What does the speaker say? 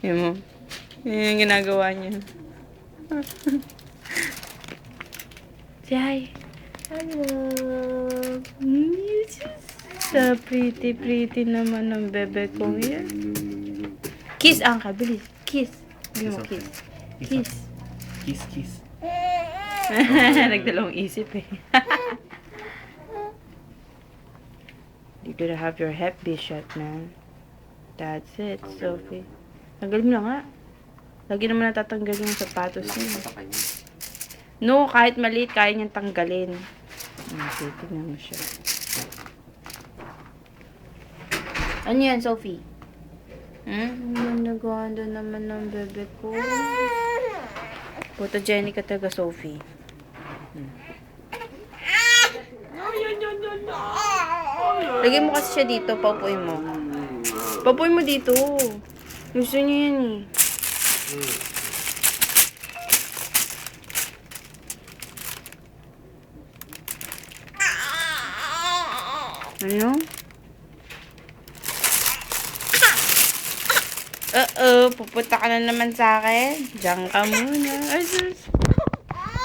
Yan mo. Yan yung ginagawa niya. Say hi. Hello. So pretty naman ng bebe ko yan. Kiss, Angka. Bilis. Kiss. Hindi mo kiss. Kiss. Kiss. Nagdalawang isip eh. You gotta have your Hep B shot, man. That's it, Sophie. Tanggalin mo na nga. Lagi naman natatanggal yung sapatos niya. No, kahit maliit, kaya niyang tanggalin. Okay, tignan mo siya. Ano yan, Sophie? Ang naganda naman ng bebe ko. Photogenic ka talaga, Sophie. Lagay mo kasi siya dito, paupuin mo. Paupuin mo dito. Gusto niya yan eh. Ano? Pupunta ka na naman sa akin. Diyan ka muna. Ay, sus.